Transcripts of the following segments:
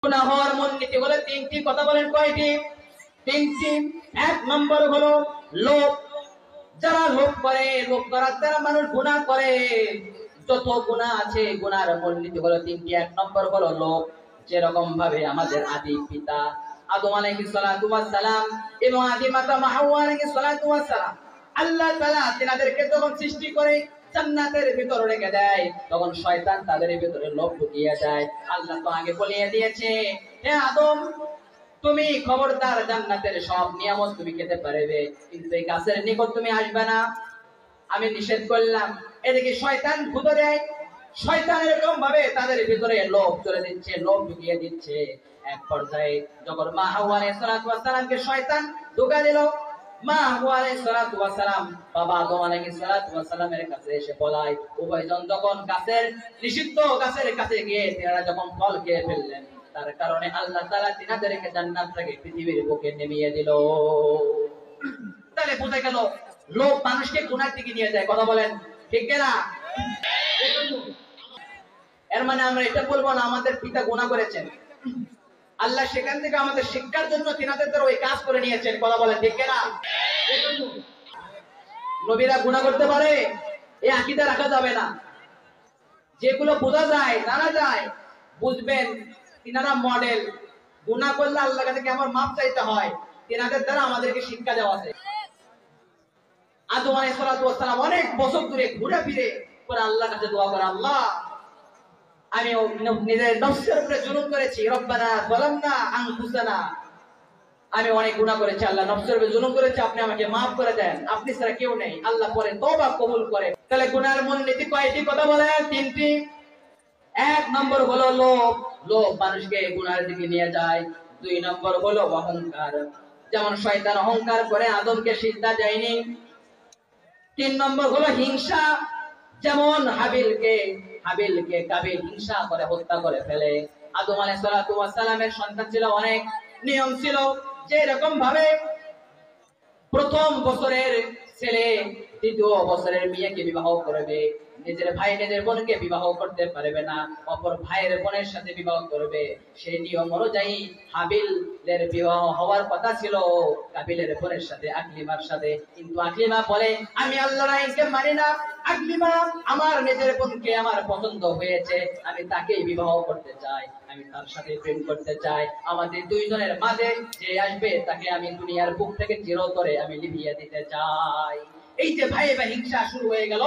গুনাহ হওয়ার মূলনীতি হলো তিনটি। কথা বলেন কয়টি? তিনটি। এক নম্বর হলো লোভ। যারা লোভ করে, লোভ করার দ্বারা মানুষ গুনাহ করে। যত গুনাহ আছে গুনাহর মূলনীতি হলো তিনটি। এক নম্বর হলো লোভ। যেরকম ভাবে আমাদের আদি পিতা আদম আলাইহিস সালাতু ওয়াস সালাম এবং আদি মাতা হাওয়া আলাইহিস সালাতু ওয়াস সালাম, আল্লাহ তাআলা তিনাদেরকে যখন সৃষ্টি করে জান্নাতের ভিতরে রেখে দেয়, তখন শয়তান তাদের ভিতরে লোভ ঢুকিয়ে দেয়। আল্লাহ তো আগে বলিয়ে দিয়েছে, হে আদম, তুমি খবরদার জান্নাতের সব নিয়ামত তুমি খেতে পারবে, কিন্তু এই গাছের নিকট তুমি আসবে না, আমি নিষেধ করলাম। এদিকে শয়তান ভুতো দেয়। শয়তান এরকম ভাবে তাদের ভিতরে লোভ চলে দিচ্ছে, লোভ ঢুকিয়ে দিচ্ছে। এক পর্যায়ে যখন মা হাওয়া আলাইহিস সালাতু ওয়াস সালামকে শয়তান ধোঁকা দিল, মা হাওয়া আলাইহিস সালাতু ওয়াস সালাম বাবা আদম আলাইহিস সালাতু ওয়াস সালামের কাছে এসে পলায়। উভয়জন যখন গাছের নিষিদ্ধ গাছের কাছে গিয়ে তারা যখন ফল খেয়ে ফেললেন, তার কারণে আল্লাহ তাআলা তিনাদেরকে জান্নাত থেকে পৃথিবীর বুকে নামিয়ে দিল। তাহলে বোঝা গেল লোভ মানুষকে গুনার দিকে নিয়ে যায়। কথা বলেন ঠিক না? এর মানে আমরা এটা বলবো না আমাদের পিতা গুনাহ করেছেন, আল্লাহ সেখান থেকে আমাদের শিক্ষার জন্য তিনাদের দ্বারা ওই কাজ করে নিয়েছেন। কথা বলেন ঠিক না? নবীরা গুনাহ করতে পারে, এই আকীদা রাখা যাবে না। যেগুলো বোঝা যায়, জানা যায়, বুঝবেন তিনারা মডেল। গুনাহ করলে আল্লাহর কাছে কেমন মাপ চাইতে হয়, তিনাদের দ্বারা আমাদেরকে শিক্ষা দেওয়া আছে। আদম আলাইহিস সালাতু ওয়াস সালাম অনেক বছর ধরে ঘুরে ফিরে করে আল্লাহর কাছে দোয়া করে, আল্লাহ আমি নিজের নফসের উপরে জুলুম করেছি, রব্বানা যালামনা আনফুসানা, আমি অনেক গুনাহ করেছি আল্লাহ, নফসের উপরে জুলুম করেছি, আপনি আমাকে maaf করে দেন, আপনি ছাড়া কেউ নেই। আল্লাহ পরে তওবা কবুল করে। তাহলে গুনাহের মূলনীতি কয়টি? কথা বলেন তিনটি। এক নম্বর হলো লোভ। লোভ মানুষকে গুনাহের দিকে নিয়ে যায়। দুই নম্বর হলো অহংকার, যেমন শয়তান অহংকার করে আদমকে সিজদা দেয়নি। তিন নম্বর হলো হিংসা, যেমন হাবিলকে কাবিল হিংসা করে হত্যা করে ফেলে। আদম আলাইহিস সালাতু ওয়াস সালামের সন্তান ছিল অনেক, নিয়ম ছিল যে এরকম ভাবে প্রথম বছরের ছেলে দ্বিতীয় বছরের মেয়েকে বিবাহ করবে, নিজের ভাই নিজের বোনকে বিবাহ করতে পারবে না, অপর ভাইয়ের বোনের সাথে বিবাহ করবে। সেই নিয়ম অনুযায়ী হাবিলের বিবাহ হওয়ার কথা ছিল কাবিলের বোনের সাথে, আকলিমার সাথে, কিন্তু আকলিমা বলে আমি আল্লাহর আইনকে মানি না। আকলিমা আমার নিজের বোনকে আমার পছন্দ হয়েছে, আমি তাকেই বিবাহ করতে চাই, আমি তার সাথে প্রেম করতে চাই, আমাদের দুইজনের মাঝে যে আসবে তাকে আমি দুনিয়ার বুক থেকে চিরতরে আমি লিভিয়ে দিতে চাই। এই যে ভাই বা হিংসা শুরু হয়ে গেল,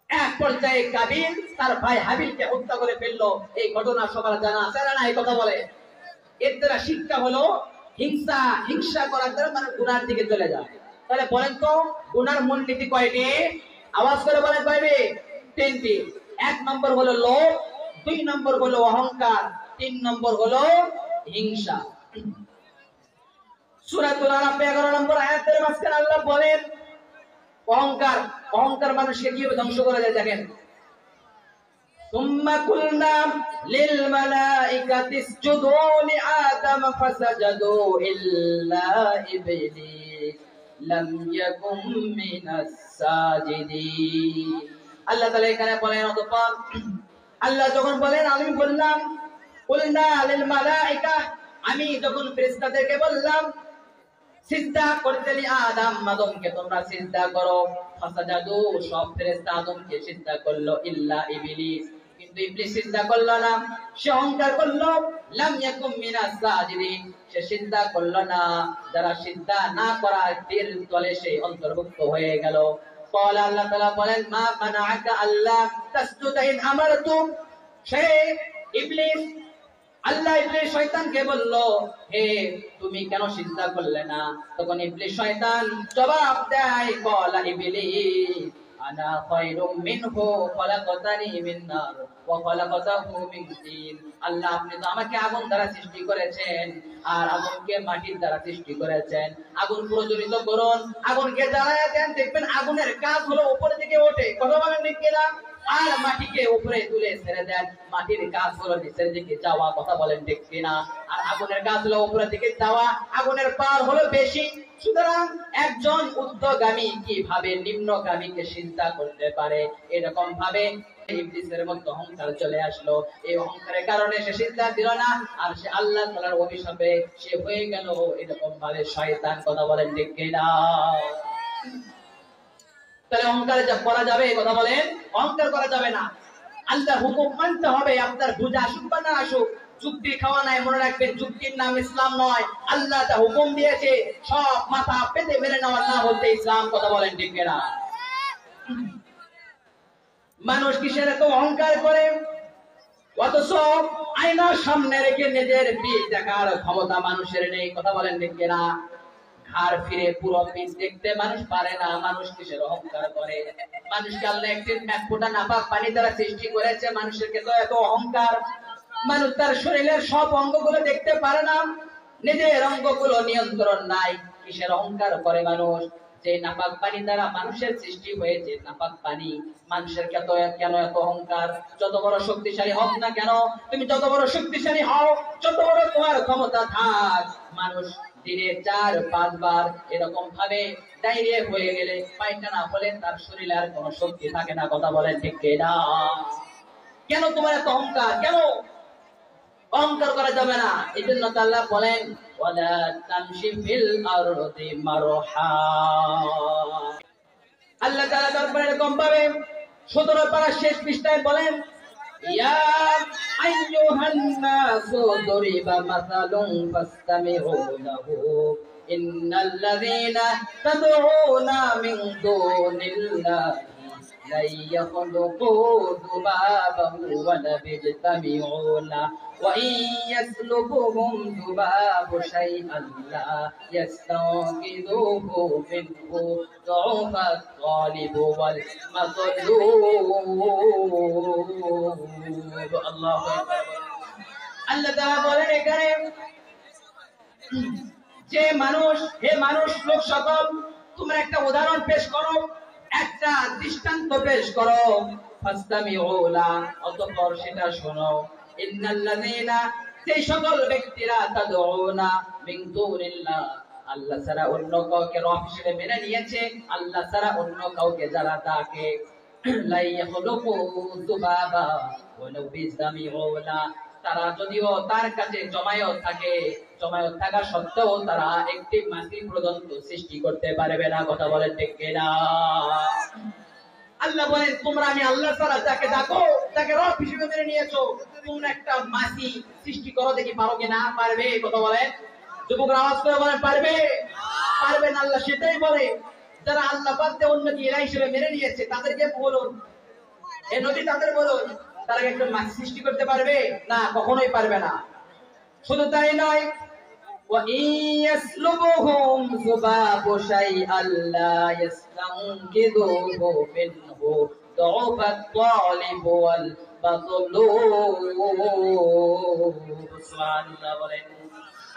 এক পর্যায়ে কাবিল তার ভাই হাবিলকে হত্যা করে ফেললো। এই ঘটনা সবার জানা আছে না? এই কথা বলে। এর দ্বারা শিক্ষা হলো হিংসা করার দ্বারা মানুষ গুনার দিকে চলে যায়। তাহলে বলেন তো গুনার মূলনীতি কয়টি? আওয়াজ করে বলেন কয়টি? তিনটি। এক নম্বর হলো লোভ, দুই নম্বর হলো অহংকার, তিন নম্বর হলো হিংসা। সূরাতুল আরাফ 11 নম্বর আয়াতের মাঝখানে আল্লাহ বলেন অহংকার মানুষকে কিভাবে ধ্বংস করে দেয় দেখেন। ثم قلنا للملائكة اسجدوا لآدم فسجدوا إلا إبليس لم يكن من الساجدين। আল্লাহ তাআলা এখানে বলেন, অতঃপর আল্লাহ যখন বলেন আমি বললাম, কুলনা লিল মালাইকা, আমি যখন ফেরেশতাদেরকে বললাম সিজদা করতে আদমকে তোমরা সিজদা করো, ফাসাজাদু সব ফেরেশতা আদমকে সিজদা করলো, ইল্লা ইবলিস কিন্তু ইবলিস সিজদা করলো না, সে অহংকার করলো, লাম ইয়াকুম মিনাস সাজিদিন সে সিজদা করলো না, যারা সিজদা না করার তীর তলে সে অন্তর্ভুক্ত হয়ে গেল। قال আল্লাহ তাআলা বলেন মা মানাআকা আল্লাহ তাসজুদা ইন আমারতুম, সে ইবলিস ইবলিস শয়তানকে বলল, হে তুমি কেন সিজদা করলে না? তখন ইবলিস শয়তান জবাব দেয়, ক্বালা ইবলিস আনা খায়রুম মিনহু খলাকতানি মিন নার ওয়া খলাকতাহু মিন তিন। আল্লাহ আপনি তো আমাকে আগুন দ্বারা সৃষ্টি করেছেন আর আগুনকে মাটির দ্বারা সৃষ্টি করেছেন। আগুন প্রজ্বলিত করুন, আগুনকে জ্বালায়া দেন, দেখবেন আগুনের কাজ হলো উপরের দিকে ওঠে। কথা বলেন ঠিক কিনা? আর মাটিকে উপরে তুলে ছেড়ে দেন, মাটির কাজ হলো নিচের দিকে যাওয়া। কথা বলেন ঠিক কিনা? আর আগুনের কাজ হলো উপরের দিকে যাওয়া, আগুনের পার হলো বেশি। সুতরাং একজন ঊর্ধ্বগামী কিভাবে নিম্নগামীকে চিন্তা করতে পারে, এরকম ভাবে ইবলিসের মধ্যে অহংকার চলে আসলো। এই অহংকারের কারণে সে সিজদা দিল না, আর সে আল্লাহ তাআলার অভিশাপে সে হয়ে গেল এরকম ভাবে শয়তান। কথা বলেন ঠিক কিনা? তাহলে অহংকার করা যাবে? কথা বলেন, অহংকার করা যাবে না। আল্লাহর হুকুম মানতে হবে, আপনার বুঝা আসুক বা না আসুক। যুক্তি খাওয়া নাই, মনে রাখবেন যুক্তির নাম ইসলাম নয়। আল্লাহ তা হুকুম দিয়েছে, সব মাথা পেতে মেনে নেওয়ার নাম হচ্ছে ইসলাম। কথা বলেন ঠিক কিনা? মানুষ কিসের এত অহংকার করে, অথচ আয়নার সামনে রেখে নিজের পিঠ দেখার ক্ষমতা মানুষের নেই। কথা বলেন ঠিক কিনা? ঘাড় ফিরে পুরো পিঠ দেখতে মানুষ পারে না। মানুষ কিসের অহংকার করে? মানুষকে আল্লাহ একটি এক ফোঁটা নাপাক পানি দ্বারা সৃষ্টি করেছে, মানুষের তো এত অহংকার। মানুষ তার শরীরের সব অঙ্গগুলো দেখতে পারে না, নিজের অঙ্গগুলো নিয়ন্ত্রণ নাই। কিসের অহংকার করে মানুষ? যে নাপাক পানি দ্বারা মানুষের সৃষ্টি হয়েছে, নাপাক পানি, মানুষের কেন এত অহংকার? যত বড় শক্তিশালী হোক না কেন, তুমি যত বড় শক্তিশালী হও, যত বড় তোমার ক্ষমতা থাক, মানুষ দিনে 4-5 বার এরকম ভাবে ডায়রিয়া হয়ে গেলে, পায়খানা হলে তার শরীরে আর কোনো শক্তি থাকে না। কথা বলেন ঠিক কিনা? কেন তোমার এত অহংকার? কেন অহংকার করা যাবে না? এই জন্য আল্লাহ বলেন, ওয়ালা তামশি ফিল আরদি মারহা। আল্লাহ তাআলা দরবারে এরকম ভাবে 17 পারা শেষ পৃষ্ঠায় বলেন, ইয়া আইয়ুহান নাসু দুরিবা মাসালুন ফাসতামিউ লাহু ইন্নাল্লাযীনা তাদউনা মিন দুনিল্লাহি لا يخلقوا ذبابا ولا يجتمعون وإن يسلبهم ذباب شيئا لا يستنقذوه منه ضعف الطالب والمطلوب الله أكبر আল্লাহ তাআলা বলেন এখানে যে মানুষ, হে মানুষ লোক সকল, তোমরা একটা উদাহরণ পেশ করো, একটা দৃষ্টান্ত পেশ করো। ফাসতামিউ লা, অতঃপর সেটা শোনো। ইন্নাল্লাযীনা, সেই সকল ব্যক্তিরা, তাদউনা মিন দুনিল্লাহ, আল্লাহ ছাড়া অন্য কাউকে রব হিসেবে মেনে নিয়েছে, আল্লাহ ছাড়া অন্য কাউকে যারা ডাকে, লা ইয়াখলুকু যুবাবা ওয়ালাউ বিজামিউ লা, তারা যদিও তার কাছে জমায়েত থাকে, জমায়েত থাকা সত্ত্বেও তারা একটি মাটি পর্যন্ত সৃষ্টি করতে পারবে না। কথা বলেন ঠিক কিনা? আল্লাহ বলেন, তোমরা আমি আল্লাহ ছাড়া যাকে ডাকো, তাকে রব হিসেবে মেনে নিয়েছো, তোমরা একটা মাটি সৃষ্টি করো, দেখি পারো কিনা? পারবে? কথা বলেন, যুবকরা আওয়াজ করে বলেন, পারবে? পারবে না। আল্লাহ সেটাই বলে, যারা আল্লাহ বাদ দিয়ে অন্যকে ইলাহ হিসেবে মেনে নিয়েছে তাদেরকে বলুন, এই নবী তাদের বলুন, তারা একটা মাছ সৃষ্টি করতে পারবে না? কখনোই পারবে না। শুধু তাই নয়, ওয়া ইয়াসলুবুহুম যুবাবু শাইআন লা ইসতানকিদুহু মিনহু দুআফাত তালিব ওয়াল মাতলুব। সুবহানাল্লাহ বলেন।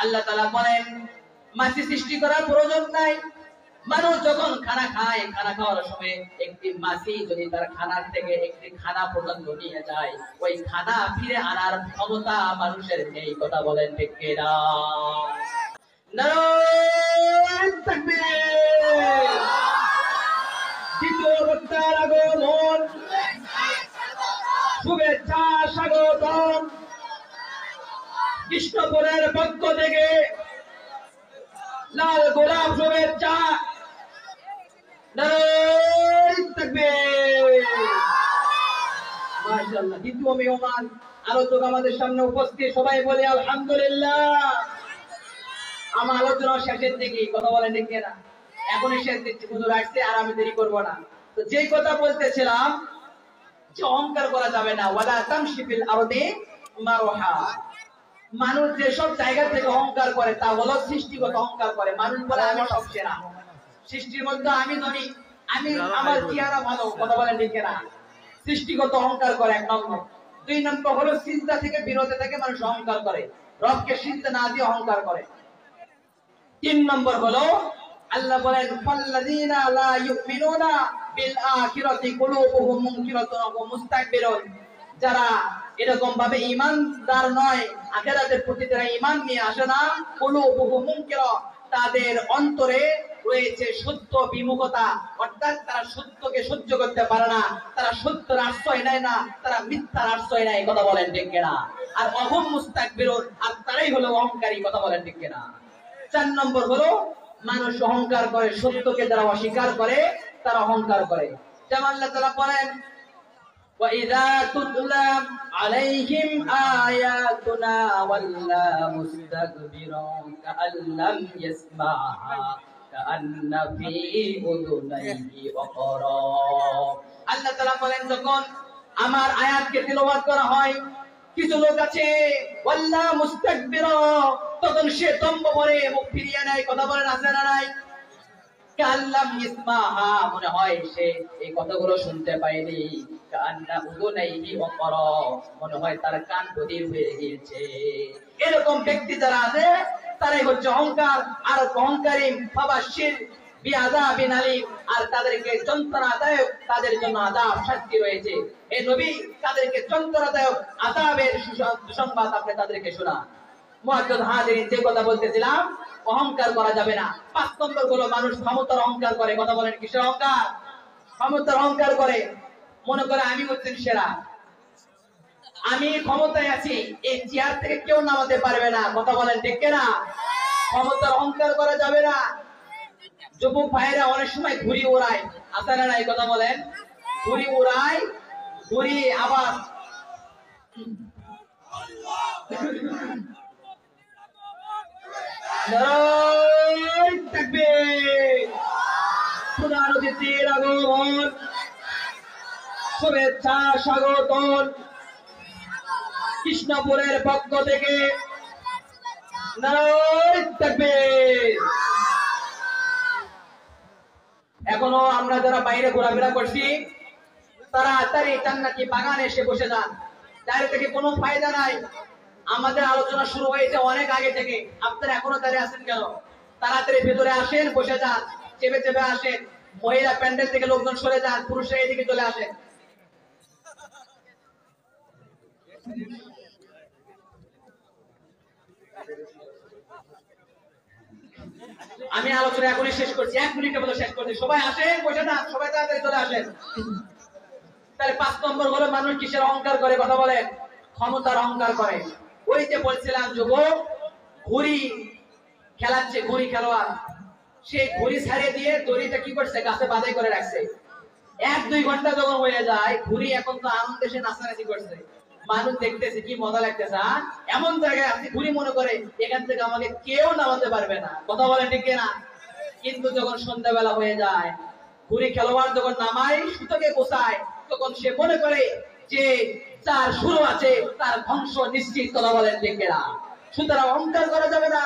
আল্লাহ তাআলা বলেন, মাছ সৃষ্টি করার প্রয়োজন নাই। মানুষ যখন খানা খায়, খানা খাওয়ার সময় একটি মাছি যদি তার খানার থেকে একটি খানা পর্যন্ত নিয়ে যায়, ওই খানা ফিরে আনার ক্ষমতা মানুষের নেই। কথা বলেন ঠিক কিনা? নারায়ে তাকবীর। দ্বিতীয় বক্তার আগমন, শুভেচ্ছা স্বাগতম। কৃষ্ণপুরের পক্ষ থেকে লাল গোলাপ শুভেচ্ছা। নারায়ে তাকবীর। মাশাআল্লাহ। দ্বিতীয় মেহমান আলোচক আমাদের সামনে উপস্থিত, সবাই বলে আলহামদুলিল্লাহ। আমার আলোচনা শেষের দিকে। কথা বলেন ঠিক কিনা? এখনই শেষ দিচ্ছি, হুজুর আসছে, আর আমি দেরি করব না। তো যেই কথা বলতেছিলাম যে অহংকার করা যাবে না, ওয়ালা তামশি ফিল আরদি মারহা। মানুষ যেসব জায়গা থেকে অহংকার করে তা হলো সৃষ্টিগত অহংকার করে। মানুষ বলে আমি সব সেরা, সৃষ্টির মধ্যে আমি ধনী, আমি, আমার চেহারা ভালো। কথা বলেন ঠিক কিনা? সৃষ্টিগত অহংকার করে, 1 নম্বর। 2 নম্বর হলো সিজদা থেকে বিরত থেকে মানুষ অহংকার করে, রবকে সিজদা না দিয়ে অহংকার করে। 3 নম্বর হলো আল্লাহ বলেন, ফাল্লাযীনা লা ইউমিনুনা বিল আখিরাতি কুলুবুহুম মুনকিরাতুন ওয়া মুস্তাকবিরুন। যারা এরকম ভাবে ঈমানদার নয়, আখিরাতের প্রতি যারা ঈমান নিয়ে আসে না, কুলুবুহুম মুনকিরা, তাদের অন্তরে রয়েছে সত্য বিমুখতা, অর্থাৎ তারা সত্যকে সহ্য করতে পারে না, তারা সত্যের আশ্রয় নেয় না, তারা মিথ্যার আশ্রয় নেয়। কথা বলেন ঠিক কিনা? আর অহম মুস্তাকবিরুন, আর তারাই হলো অহংকারী। কথা বলেন ঠিক কিনা? 4 নম্বর হলো মানুষ অহংকার করে, সত্যকে যারা অস্বীকার করে তারা অহংকার করে। যেমন আল্লাহ তাআলা বলেন, وَإِذَا تُتْلَى عَلَيْهِمْ آيَاتُنَا وَلَّى مُسْتَكْبِرًا كَأَن لَّمْ يَسْمَعْهَا كَأَنَّ فِي أُذُنَيْهِ وَقْرًا। আল্লাহ তাআলা বলেন, যখন আমার আয়াতকে তিলাওয়াত করা হয়, কিছু লোক আছে ওয়াল্লা মুস্তাকবিরা, তখন সে তম্ব ভরে মুখ ফিরিয়ে নেয়। কথা বলেন আছে না নাই? কাল্লাম ইসমাহা, মনে হয় সে এই কথাগুলো শুনতে পায়নি। কান্না উযুনাইহি ওয়াকরা, মনে হয় তার কান বধির হয়ে গিয়েছে। এরকম ব্যক্তি যারা আছে তারাই হচ্ছে অহংকার। আর অহংকারী ফাবাশির বিআযাবিন আলীম, আর তাদেরকে যন্ত্রণাদায়ক, তাদের জন্য আযাব শাস্তি রয়েছে। এই নবী তাদেরকে যন্ত্রণাদায়ক আযাবের সুসংবাদ আপনি তাদেরকে শোনান। মুআজ্জাজ হাজিরিন, যে কথা বলতেছিলাম, অহংকার করা যাবে না। 5 নম্বর হলো মানুষ ক্ষমতার অহংকার করে। কথা বলেন, কিসের অহংকার? ক্ষমতার অহংকার করে। মনে করে আমি হচ্ছেন সেরা, আমি ক্ষমতায় আছি, এই চেয়ার থেকে কেউ নামাতে পারবে না। কথা বলেন ঠিক কিনা? ক্ষমতার অহংকার করা যাবে না। যুবক ভাইয়েরা অনেক সময় ঘুড়ি ওড়ায়, আছে না নাই? কথা বলেন, ঘুড়ি ওড়ায়, ঘুড়ি আবার শুভেচ্ছা স্বাগতম কৃষ্ণপুরের পক্ষ থেকে। এখনো আমরা যারা বাইরে ঘোরাফেরা করছি, তাড়াতাড়ি জান্নাতি বাগানে এসে বসে যান। দাঁড়িয়ে থেকে কোনো ফায়দা নাই। আমাদের আলোচনা শুরু হয়েছে অনেক আগে থেকে, আপনারা এখনো দাঁড়িয়ে আছেন কেন? তাড়াতাড়ি ভেতরে আসেন, বসে যান, চেপে চেপে আসেন। মহিলা প্যান্ডেল থেকে লোকজন সরে যান, পুরুষরা এদিকে চলে আসেন। আমি আলোচনা এখনই শেষ করছি, 1 মিনিটের মধ্যে শেষ করছি। সবাই আসেন, বসে যান, সবাই তাড়াতাড়ি চলে আসেন। তাহলে 5 নম্বর হলো মানুষ কিসের অহংকার করে? কথা বলেন, ক্ষমতার অহংকার করে। ওই যে বলছিলাম, যুবক ঘুড়ি খেলাচ্ছে, ঘুড়ি খেলোয়াড়, সে ঘুড়ি ছাড়িয়ে দিয়ে দড়িটা কি করছে, গাছে বাঁধাই করে রাখছে। 1-2 ঘন্টা যখন হয়ে যায়, ঘুড়ি এখন তো আনন্দে সে নাচানাচি করছে, মানুষ দেখতেছে, কি মজা লাগতেছে। এমন জায়গায় আপনি ঘুড়ি মনে করে এখান থেকে আমাকে কেউ নামাতে পারবে না। কথা বলেন ঠিক না? কিন্তু যখন সন্ধ্যাবেলা হয়ে যায়, ঘুড়ি খেলোয়াড় যখন নামায়, সুতোকে গোছায়, তখন সে মনে করে যে যার শুরু আছে তার ধ্বংস নিশ্চিত। কথা বলেন ঠিক না? সুতরাং অহংকার করা যাবে না।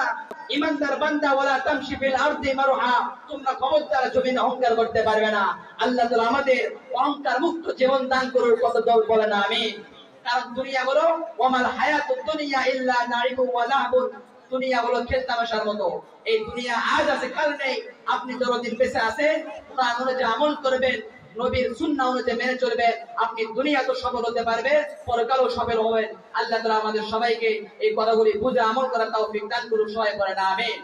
ইমানদার বান্দা ওয়ালা তামশি ফিল আরদি মারহা, তোমরা খবরদার জমিনে অহংকার করতে পারবে না। আল্লাহ তাআলা আমাদের অহংকার মুক্ত জীবন দান করুন। কত দল বলেন আমিন। কারণ দুনিয়া হলো ওয়ামাল হায়াতুদ দুনিয়া ইল্লা নাইবু ওয়া লাহবুন, দুনিয়া হলো খেলতামাশার মতো। এই দুনিয়া আজ আছে, কাল নেই। আপনি যতদিন বেঁচে আছেন, কোরআন অনুযায়ী আমল করবেন, নবীর সুন্নাহ অনুযায়ী মেনে চলবেন, আপনি দুনিয়া তো সফল হতে পারবে, পরকালও সফল হবেন। আল্লাহ তাআলা আমাদের সবাইকে এই কথাগুলি বুঝে আমল করার তৌফিক দান করুন। সবাই বলেন আমিন।